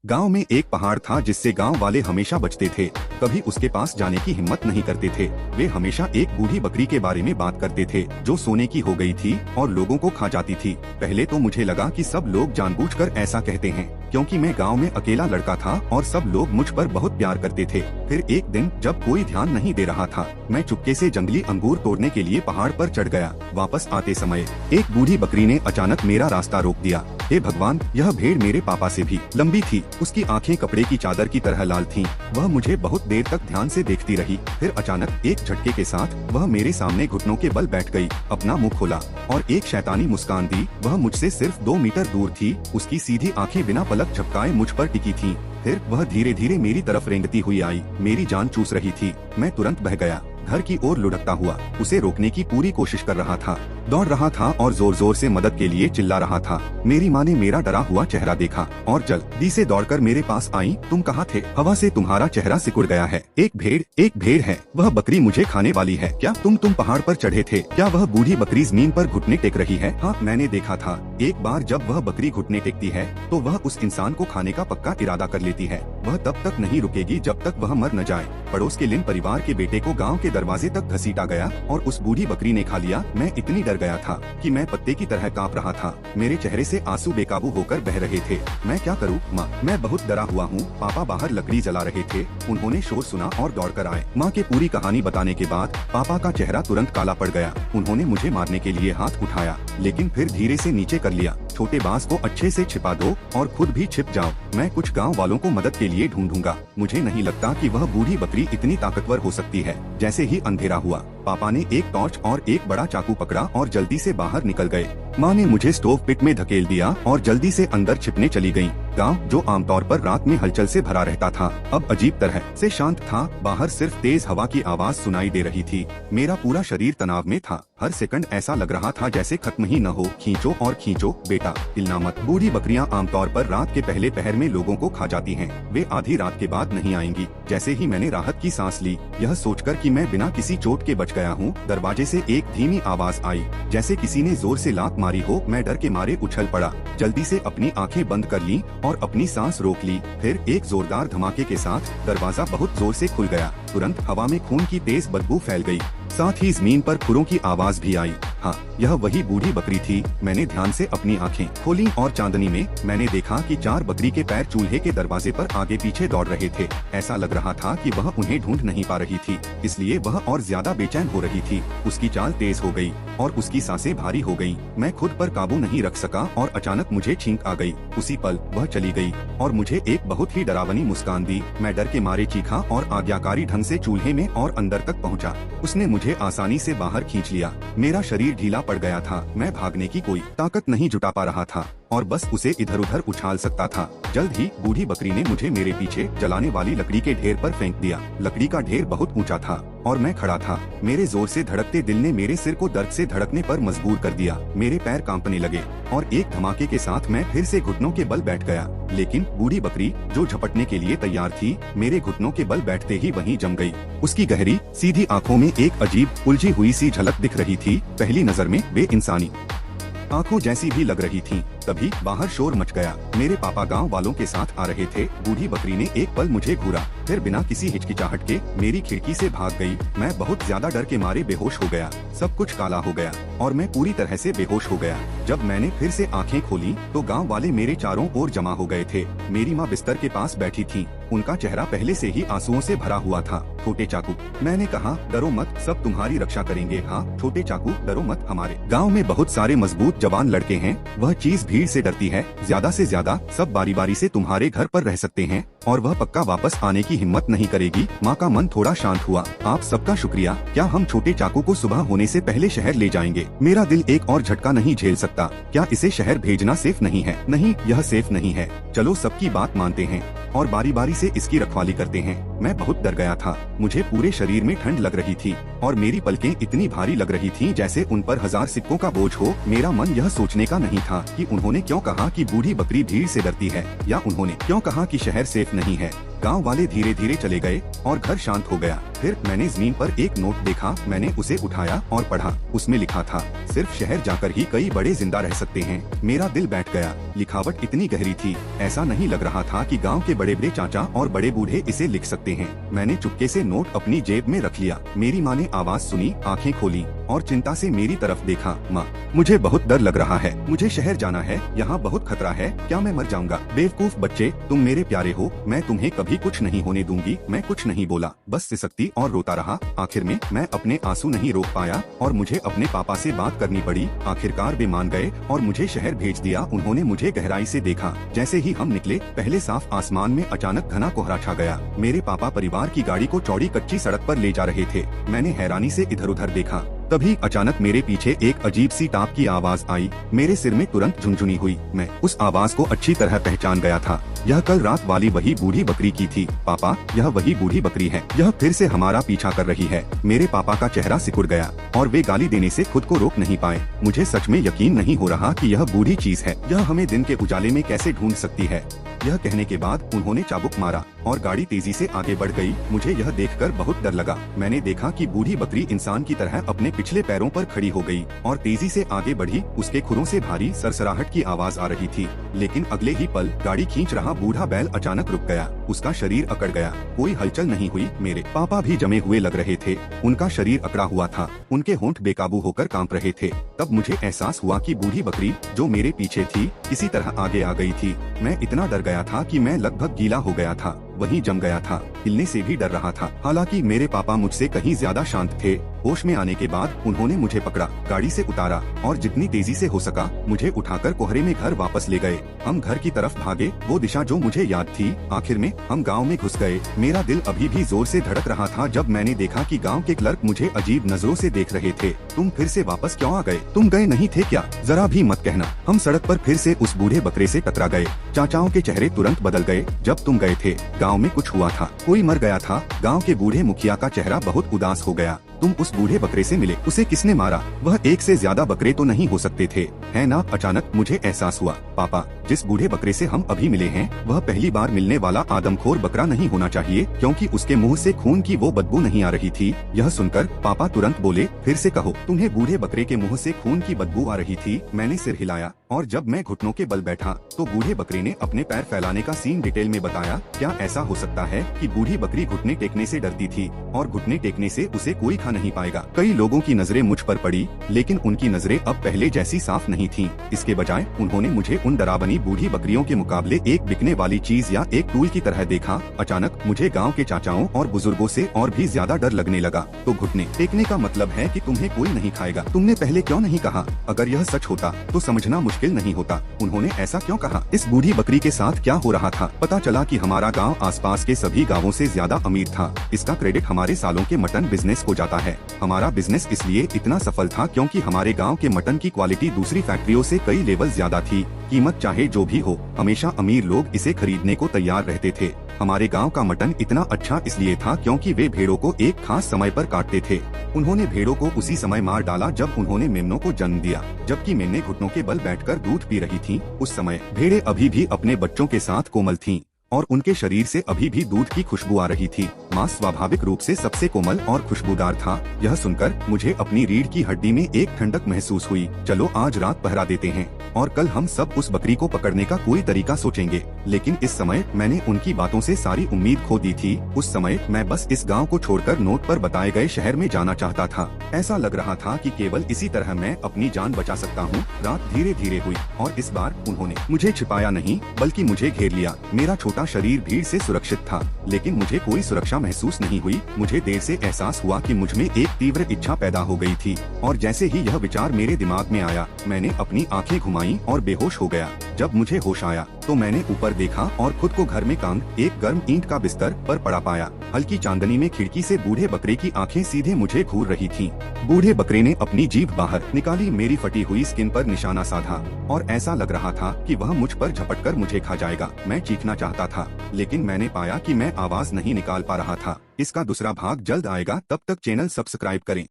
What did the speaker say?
गांव में एक पहाड़ था जिससे गांव वाले हमेशा बचते थे। कभी उसके पास जाने की हिम्मत नहीं करते थे। वे हमेशा एक बूढ़ी बकरी के बारे में बात करते थे जो सोने की हो गई थी और लोगों को खा जाती थी। पहले तो मुझे लगा कि सब लोग जानबूझकर ऐसा कहते हैं, क्योंकि मैं गांव में अकेला लड़का था और सब लोग मुझ पर बहुत प्यार करते थे। फिर एक दिन जब कोई ध्यान नहीं दे रहा था, मैं चुपके से जंगली अंगूर तोड़ने के लिए पहाड़ पर चढ़ गया। वापस आते समय एक बूढ़ी बकरी ने अचानक मेरा रास्ता रोक दिया। हे भगवान, यह भेड़ मेरे पापा से भी लंबी थी। उसकी आंखें कपड़े की चादर की तरह लाल थीं। वह मुझे बहुत देर तक ध्यान से देखती रही। फिर अचानक एक झटके के साथ वह मेरे सामने घुटनों के बल बैठ गई, अपना मुंह खोला और एक शैतानी मुस्कान दी। वह मुझसे सिर्फ 2 मीटर दूर थी। उसकी सीधी आंखें बिना पलक झपकाए मुझ पर टिकी थीं। फिर वह धीरे धीरे मेरी तरफ रेंगती हुई आई। मेरी जान चूस रही थी। मैं तुरंत बह गया। घर की ओर लुढ़कता हुआ उसे रोकने की पूरी कोशिश कर रहा था। दौड़ रहा था और जोर जोर से मदद के लिए चिल्ला रहा था। मेरी माँ ने मेरा डरा हुआ चेहरा देखा और जल्दी से दौड़कर मेरे पास आई। तुम कहाँ थे? हवा से तुम्हारा चेहरा सिकुड़ गया है। एक भेड़ है। वह बकरी मुझे खाने वाली है। क्या तुम पहाड़ पर चढ़े थे? क्या वह बूढ़ी बकरी जमीन पर घुटने टेक रही है? हाँ, मैंने देखा था। एक बार जब वह बकरी घुटने टेकती है तो वह उस इंसान को खाने का पक्का इरादा कर लेती है। वह तब तक नहीं रुकेगी जब तक वह मर न जाए। पड़ोस के लिन परिवार के बेटे को गाँव के दरवाजे तक घसीटा गया और उस बूढ़ी बकरी ने खा लिया। मैं इतनी डर गया था कि मैं पत्ते की तरह कांप रहा था। मेरे चेहरे से आंसू बेकाबू होकर बह रहे थे। मैं क्या करूं माँ? मैं बहुत डरा हुआ हूँ। पापा बाहर लकड़ी जला रहे थे। उन्होंने शोर सुना और दौड़कर आए। माँ के पूरी कहानी बताने के बाद पापा का चेहरा तुरंत काला पड़ गया। उन्होंने मुझे मारने के लिए हाथ उठाया, लेकिन फिर धीरे से नीचे कर लिया। छोटे बांस को अच्छे से छिपा दो और खुद भी छिप जाओ। मैं कुछ गांव वालों को मदद के लिए ढूंढूंगा। मुझे नहीं लगता कि वह बूढ़ी बकरी इतनी ताकतवर हो सकती है। जैसे ही अंधेरा हुआ, पापा ने एक टॉर्च और एक बड़ा चाकू पकड़ा और जल्दी से बाहर निकल गए। माँ ने मुझे स्टोव पिट में धकेल दिया और जल्दी से अंदर छिपने चली गयी। गांव, जो आमतौर पर रात में हलचल से भरा रहता था, अब अजीब तरह से शांत था। बाहर सिर्फ तेज हवा की आवाज सुनाई दे रही थी। मेरा पूरा शरीर तनाव में था। हर सेकंड ऐसा लग रहा था जैसे खत्म ही न हो। खींचो और खींचो, बेटा, हिलना मत। बूढ़ी बकरियां आमतौर पर रात के पहले पहर में लोगों को खा जाती हैं। वे आधी रात के बाद नहीं आएंगी। जैसे ही मैंने राहत की सांस ली, यह सोचकर कि मैं बिना किसी चोट के बच गया हूँ, दरवाजे से एक धीमी आवाज आई, जैसे किसी ने जोर से लात मारी हो। मैं डर के मारे उछल पड़ा। जल्दी से अपनी आंखें बंद कर ली और अपनी सांस रोक ली। फिर एक जोरदार धमाके के साथ दरवाजा बहुत जोर से खुल गया। तुरंत हवा में खून की तेज बदबू फैल गई। साथ ही जमीन पर खुरों की आवाज भी आई। हाँ, यह वही बूढ़ी बकरी थी। मैंने ध्यान से अपनी आंखें खोली और चांदनी में मैंने देखा कि 4 बकरी के पैर चूल्हे के दरवाजे पर आगे पीछे दौड़ रहे थे। ऐसा लग रहा था कि वह उन्हें ढूंढ नहीं पा रही थी, इसलिए वह और ज्यादा बेचैन हो रही थी। उसकी चाल तेज हो गई और उसकी सांसें भारी हो गईं। मैं खुद पर काबू नहीं रख सका और अचानक मुझे छींक आ गई। उसी पल वह चली गई और मुझे एक बहुत ही डरावनी मुस्कान दी। मैं डर के मारे चीखा और आज्ञाकारी ढंग से चूल्हे में और अंदर तक पहुंचा। उसने मुझे आसानी से बाहर खींच लिया। मेरा शरीर ढीला पड़ गया था। मैं भागने की कोई ताकत नहीं जुटा पा रहा था और बस उसे इधर उधर उछाल सकता था। जल्द ही बूढ़ी बकरी ने मुझे मेरे पीछे जलाने वाली लकड़ी के ढेर पर फेंक दिया। लकड़ी का ढेर बहुत ऊंचा था और मैं खड़ा था। मेरे जोर से धड़कते दिल ने मेरे सिर को दर्द से धड़कने पर मजबूर कर दिया। मेरे पैर कांपने लगे और एक धमाके के साथ मैं फिर से घुटनों के बल बैठ गया। लेकिन बूढ़ी बकरी, जो झपटने के लिए तैयार थी, मेरे घुटनों के बल बैठते ही वहीं जम गई। उसकी गहरी सीधी आंखों में एक अजीब उलझी हुई सी झलक दिख रही थी। पहली नजर में वे इंसानी आंखों जैसी भी लग रही थीं। तभी बाहर शोर मच गया। मेरे पापा गांव वालों के साथ आ रहे थे। बूढ़ी बकरी ने एक पल मुझे घूरा, फिर बिना किसी हिचकिचाहट के मेरी खिड़की से भाग गई। मैं बहुत ज्यादा डर के मारे बेहोश हो गया। सब कुछ काला हो गया और मैं पूरी तरह से बेहोश हो गया। जब मैंने फिर से आंखें खोली तो गांव वाले मेरे चारों ओर जमा हो गए थे। मेरी माँ बिस्तर के पास बैठी थी। उनका चेहरा पहले से ही आंसुओं से भरा हुआ था। छोटे चाकू, मैंने कहा, डरो मत, सब तुम्हारी रक्षा करेंगे। हाँ छोटे चाकू, डरो मत। हमारे गाँव में बहुत सारे मजबूत जवान लड़के हैं। वह चीज भीड़ से डरती है। ज्यादा से ज्यादा सब बारी बारी से तुम्हारे घर पर रह सकते हैं और वह पक्का वापस आने की हिम्मत नहीं करेगी। माँ का मन थोड़ा शांत हुआ। आप सबका शुक्रिया। क्या हम छोटे चाकू को सुबह होने से पहले शहर ले जाएंगे? मेरा दिल एक और झटका नहीं झेल सकता। क्या इसे शहर भेजना सेफ नहीं है? नहीं, यह सेफ नहीं है। चलो सबकी बात मानते हैं और बारी बारी से इसकी रखवाली करते हैं। मैं बहुत डर गया था। मुझे पूरे शरीर में ठंड लग रही थी और मेरी पलकें इतनी भारी लग रही थीं जैसे उन पर 1000 सिक्कों का बोझ हो। मेरा मन यह सोचने का नहीं था कि उन्होंने क्यों कहा कि बूढ़ी बकरी भीड़ से डरती है, या उन्होंने क्यों कहा कि शहर सेफ नहीं है। गांव वाले धीरे धीरे चले गए और घर शांत हो गया। फिर मैंने जमीन पर एक नोट देखा, मैंने उसे उठाया और पढ़ा। उसमें लिखा था, सिर्फ शहर जाकर ही कई बड़े जिंदा रह सकते हैं। मेरा दिल बैठ गया। लिखावट इतनी गहरी थी, ऐसा नहीं लग रहा था कि गांव के बड़े बड़े चाचा और बड़े बूढ़े इसे लिख सकते हैं। मैंने चुपके से नोट अपनी जेब में रख लिया। मेरी माँ ने आवाज सुनी, आंखें खोली और चिंता से मेरी तरफ देखा। माँ, मुझे बहुत डर लग रहा है, मुझे शहर जाना है, यहाँ बहुत खतरा है, क्या मैं मर जाऊंगा? बेवकूफ बच्चे, तुम मेरे प्यारे हो, मैं तुम्हें कभी कुछ नहीं होने दूंगी। मैं कुछ नहीं बोला, बस सिसकती और रोता रहा। आखिर में मैं अपने आंसू नहीं रोक पाया और मुझे अपने पापा से बात करनी पड़ी। आखिरकार वे मान गए और मुझे शहर भेज दिया। उन्होंने मुझे गहराई से देखा। जैसे ही हम निकले, पहले साफ आसमान में अचानक घना कोहरा छा गया। मेरे पापा परिवार की गाड़ी को चौड़ी कच्ची सड़क पर ले जा रहे थे। मैंने हैरानी से इधर उधर देखा। तभी अचानक मेरे पीछे एक अजीब सी टाप की आवाज आई। मेरे सिर में तुरंत झुनझुनी हुई। मैं उस आवाज को अच्छी तरह पहचान गया था। यह कल रात वाली वही बूढ़ी बकरी की थी। पापा, यह वही बूढ़ी बकरी है, यह फिर से हमारा पीछा कर रही है। मेरे पापा का चेहरा सिकुड़ गया और वे गाली देने से खुद को रोक नहीं पाए। मुझे सच में यकीन नहीं हो रहा कि यह बूढ़ी चीज है। यह हमें दिन के उजाले में कैसे ढूंढ सकती है? यह कहने के बाद उन्होंने चाबुक मारा और गाड़ी तेजी से आगे बढ़ गई। मुझे यह देखकर बहुत डर लगा। मैंने देखा कि बूढ़ी बकरी इंसान की तरह अपने पिछले पैरों पर खड़ी हो गई और तेजी से आगे बढ़ी। उसके खुरों से भारी सरसराहट की आवाज आ रही थी। लेकिन अगले ही पल गाड़ी खींच रहा बूढ़ा बैल अचानक रुक गया। उसका शरीर अकड़ गया, कोई हलचल नहीं हुई। मेरे पापा भी जमे हुए लग रहे थे। उनका शरीर अकड़ा हुआ था, उनके होंठ बेकाबू होकर कांप रहे थे। तब मुझे एहसास हुआ कि बूढ़ी बकरी जो मेरे पीछे थी, किसी तरह आगे आ गई थी। मैं इतना डर गया था कि मैं लगभग गीला हो गया था, वहीं जम गया था, हिलने से भी डर रहा था। हालांकि मेरे पापा मुझसे कहीं ज्यादा शांत थे। होश में आने के बाद उन्होंने मुझे पकड़ा, गाड़ी से उतारा और जितनी तेजी से हो सका मुझे उठाकर कोहरे में घर वापस ले गए। हम घर की तरफ भागे, वो दिशा जो मुझे याद थी। आखिर में हम गांव में घुस गए। मेरा दिल अभी भी जोर से धड़क रहा था जब मैंने देखा कि गांव के क्लर्क मुझे अजीब नजरों से देख रहे थे। तुम फिर से वापस क्यों आ गए? तुम गए नहीं थे क्या? जरा भी मत कहना। हम सड़क पर फिर से उस बूढ़े बकरे से टकरा गए। चाचाओं के चेहरे तुरंत बदल गए। जब तुम गए थे, गाँव में कुछ हुआ था, कोई मर गया था। गाँव के बूढ़े मुखिया का चेहरा बहुत उदास हो गया। तुम उस बूढ़े बकरे से मिले, उसे किसने मारा? वह एक से ज्यादा बकरे तो नहीं हो सकते थे, है ना? अचानक मुझे एहसास हुआ, पापा, जिस बूढ़े बकरे से हम अभी मिले हैं, वह पहली बार मिलने वाला आदमखोर बकरा नहीं होना चाहिए, क्योंकि उसके मुंह से खून की वो बदबू नहीं आ रही थी। यह सुनकर पापा तुरंत बोले, फिर से कहो। तुम्हें बूढ़े बकरे के मुंह से खून की बदबू आ रही थी? मैंने सिर हिलाया और जब मैं घुटनों के बल बैठा तो बूढ़े बकरे ने अपने पैर फैलाने का सीन डिटेल में बताया। क्या ऐसा हो सकता है कि बूढ़ी बकरी घुटने टेकने से डरती थी और घुटने टेकने से उसे कोई खा नहीं पाएगा? कई लोगों की नजरें मुझ पर पड़ी, लेकिन उनकी नजरें अब पहले जैसी साफ नहीं थीं। इसके बजाय उन्होंने मुझे उन डरावनी बूढ़ी बकरियों के मुकाबले एक बिकने वाली चीज या एक टूल की तरह देखा। अचानक मुझे गांव के चाचाओं और बुजुर्गों से और भी ज्यादा डर लगने लगा। तो घुटने टेकने का मतलब है कि तुम्हें कोई नहीं खाएगा। तुमने पहले क्यों नहीं कहा? अगर यह सच होता तो समझना मुश्किल नहीं होता। उन्होंने ऐसा क्यों कहा? इस बूढ़ी बकरी के साथ क्या हो रहा था? पता चला कि हमारा गांव आसपास के सभी गांवों से ज्यादा अमीर था। इसका क्रेडिट हमारे सालों के मटन बिजनेस को जाता है। हमारा बिजनेस इसलिए इतना सफल था क्योंकि हमारे गांव के मटन की क्वालिटी दूसरी फैक्ट्रियों से कई लेवल ज्यादा थी। कीमत चाहे जो भी हो, हमेशा अमीर लोग इसे खरीदने को तैयार रहते थे। हमारे गांव का मटन इतना अच्छा इसलिए था क्योंकि वे भेड़ों को एक खास समय पर काटते थे। उन्होंने भेड़ों को उसी समय मार डाला जब उन्होंने मेमनों को जन्म दिया। जबकि मेमने घुटनों के बल बैठकर दूध पी रही थीं। उस समय भेड़ें अभी भी अपने बच्चों के साथ कोमल थीं और उनके शरीर से अभी भी दूध की खुशबू आ रही थी। मांस स्वाभाविक रूप से सबसे कोमल और खुशबूदार था। यह सुनकर मुझे अपनी रीढ़ की हड्डी में एक ठंडक महसूस हुई। चलो आज रात पहरा देते हैं और कल हम सब उस बकरी को पकड़ने का कोई तरीका सोचेंगे। लेकिन इस समय मैंने उनकी बातों से सारी उम्मीद खो दी थी। उस समय मैं बस इस गांव को छोड़कर नोट पर बताए गए शहर में जाना चाहता था। ऐसा लग रहा था कि केवल इसी तरह मैं अपनी जान बचा सकता हूँ। रात धीरे धीरे हुई और इस बार उन्होंने मुझे छिपाया नहीं बल्कि मुझे घेर लिया। मेरा छोटा शरीर भीड़ से सुरक्षित था, लेकिन मुझे कोई सुरक्षा महसूस नहीं हुई। मुझे देर से एहसास हुआ कि मुझ में एक तीव्र इच्छा पैदा हो गई थी और जैसे ही यह विचार मेरे दिमाग में आया, मैंने अपनी आंखें घुमाई और बेहोश हो गया। जब मुझे होश आया तो मैंने ऊपर देखा और खुद को घर में कांग एक गर्म ईंट का बिस्तर पर पड़ा पाया। हल्की चांदनी में खिड़की से बूढ़े बकरे की आंखें सीधे मुझे घूर रही थीं। बूढ़े बकरे ने अपनी जीभ बाहर निकाली, मेरी फटी हुई स्किन पर निशाना साधा और ऐसा लग रहा था कि वह मुझ पर झपटकर मुझे खा जाएगा। मैं चीखना चाहता था, लेकिन मैंने पाया कि मैं आवाज नहीं निकाल पा रहा था। इसका दूसरा भाग जल्द आएगा, तब तक चैनल सब्सक्राइब करें।